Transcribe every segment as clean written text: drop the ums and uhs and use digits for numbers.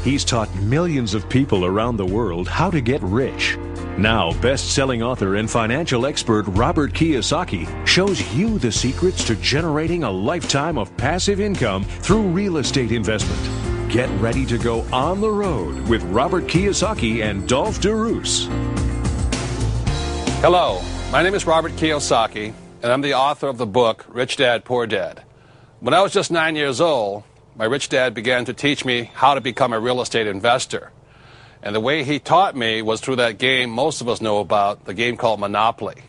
He's taught millions of people around the world how to get rich. Now, best-selling author and financial expert Robert Kiyosaki shows you the secrets to generating a lifetime of passive income through real estate investment. Get ready to go on the road with Robert Kiyosaki and Dolph DeRoos. Hello, my name is Robert Kiyosaki, and I'm the author of the book, Rich Dad, Poor Dad. When I was just 9 years old, my rich dad began to teach me how to become a real estate investor. And the way he taught me was through that game most of us know about, the game called Monopoly.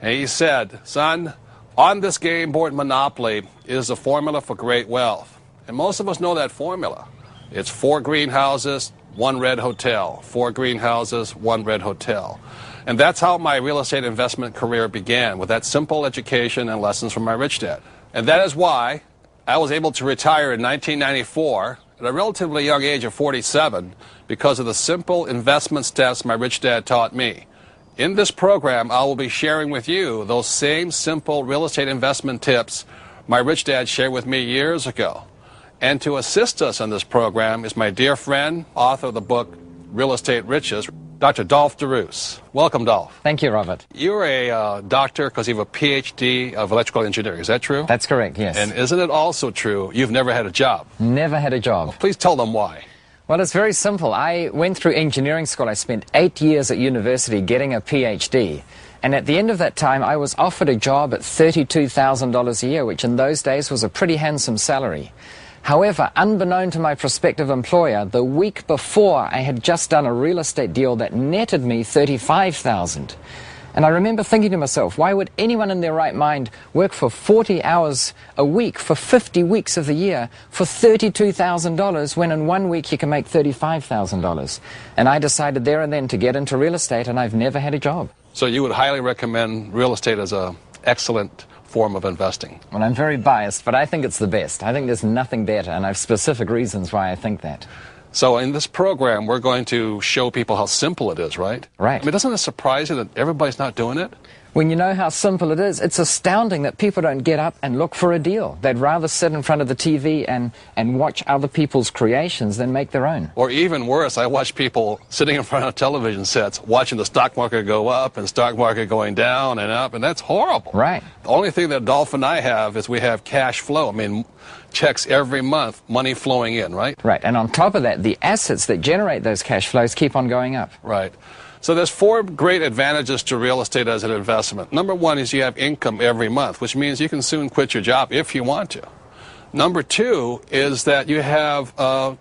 And he said, son, on this game board Monopoly is a formula for great wealth. And most of us know that formula. It's 4 greenhouses, 1 red hotel. 4 greenhouses, 1 red hotel. And that's how my real estate investment career began, with that simple education and lessons from my rich dad. And that is why I was able to retire in 1994 at a relatively young age of 47 because of the simple investment steps my rich dad taught me. In this program, I will be sharing with you those same simple real estate investment tips my rich dad shared with me years ago. And to assist us in this program is my dear friend, author of the book Real Estate Riches, Dr. Dolph DeRoos. Welcome, Dolph. Thank you, Robert. You're a doctor because you have a PhD of electrical engineering. Is that true? That's correct, yes. And isn't it also true you've never had a job? Never had a job. Well, please tell them why. Well, it's very simple. I went through engineering school. I spent 8 years at university getting a PhD. And at the end of that time, I was offered a job at $32,000 a year, which in those days was a pretty handsome salary. However, unbeknown to my prospective employer, the week before I had just done a real estate deal that netted me $35,000. And I remember thinking to myself, why would anyone in their right mind work for 40 hours a week for 50 weeks of the year for $32,000 when in 1 week you can make $35,000? And I decided there and then to get into real estate, and I've never had a job. So you would highly recommend real estate as an excellent form of investing? Well, I'm very biased, but I think it's the best. I think there's nothing better, and I have specific reasons why I think that. So in this program, we're going to show people how simple it is, right? Right. I mean, doesn't it surprise you that everybody's not doing it? When you know how simple it is, it's astounding that people don't get up and look for a deal. They'd rather sit in front of the TV and watch other people's creations than make their own. Or even worse, I watch people sitting in front of television sets watching the stock market go up and stock market going down and up, and that's horrible. Right. The only thing that Dolph and I have is we have cash flow. I mean, checks every month, money flowing in, right? Right, and on top of that, the assets that generate those cash flows keep on going up. Right. So there's 4 great advantages to real estate as an investment. Number 1 is you have income every month, which means you can soon quit your job if you want to. Number 2 is that you have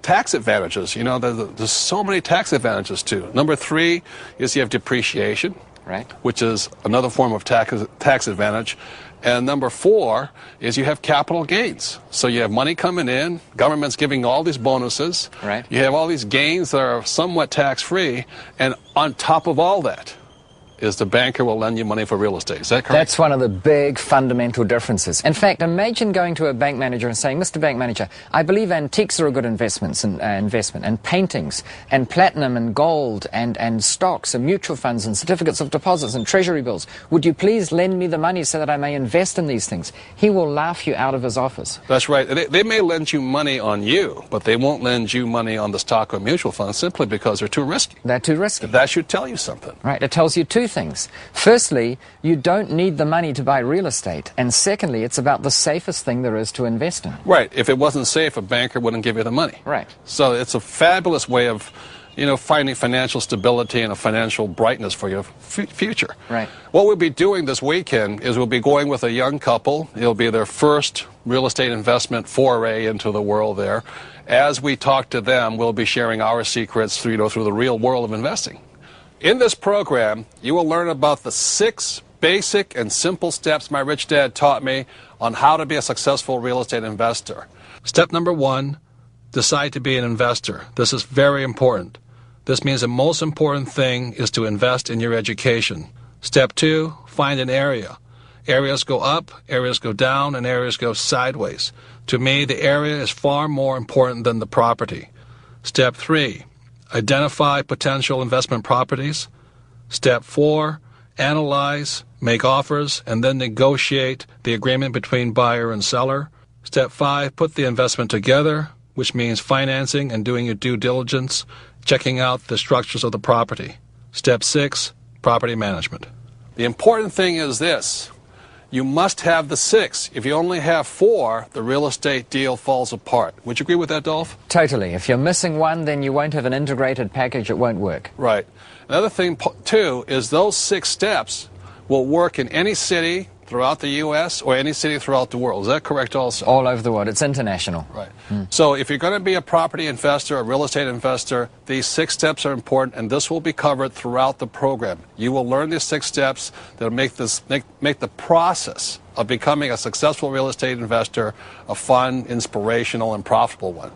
tax advantages. You know, there's so many tax advantages too. Number 3 is you have depreciation, right, which is another form of tax advantage. And number 4 is you have capital gains. So you have money coming in, government's giving all these bonuses. Right. You have all these gains that are somewhat tax-free, and on top of all that is the banker will lend you money for real estate. Is that correct? That's one of the big fundamental differences. In fact, imagine going to a bank manager and saying, Mr. Bank Manager, I believe antiques are a good investment, and paintings, and platinum, and gold, and stocks, and mutual funds, and certificates of deposits, and treasury bills. Would you please lend me the money so that I may invest in these things? He will laugh you out of his office. That's right. They may lend you money on you, but they won't lend you money on the stock or mutual funds simply because they're too risky. They're too risky. That should tell you something. Right. It tells you 2 things. Firstly, you don't need the money to buy real estate. And secondly, it's about the safest thing there is to invest in. Right. If it wasn't safe, a banker wouldn't give you the money. Right. So it's a fabulous way of, finding financial stability and a financial brightness for your future. Right. What we'll be doing this weekend is we'll be going with a young couple. It'll be their first real estate investment foray into the world there. As we talk to them, we'll be sharing our secrets through the real world of investing. In this program, you will learn about the 6 basic and simple steps my rich dad taught me on how to be a successful real estate investor. Step number 1, decide to be an investor. This is very important. This means the most important thing is to invest in your education. Step 2, find an area. Areas go up, areas go down, and areas go sideways. To me, the area is far more important than the property. Step 3, identify potential investment properties. Step 4, analyze, make offers, and then negotiate the agreement between buyer and seller. Step 5, put the investment together, which means financing and doing your due diligence, checking out the structures of the property. Step 6, property management. The important thing is this. You must have the 6. If you only have 4, the real estate deal falls apart. Would you agree with that, Dolph? Totally. If you're missing one, then you won't have an integrated package. It won't work. Right. Another thing, too, is those 6 steps will work in any city throughout the U.S. or any city throughout the world. Is that correct also? All over the world. It's international. Right. So if you're going to be a property investor, a real estate investor, these 6 steps are important, and this will be covered throughout the program. You will learn these 6 steps that will make the process of becoming a successful real estate investor a fun, inspirational, and profitable one.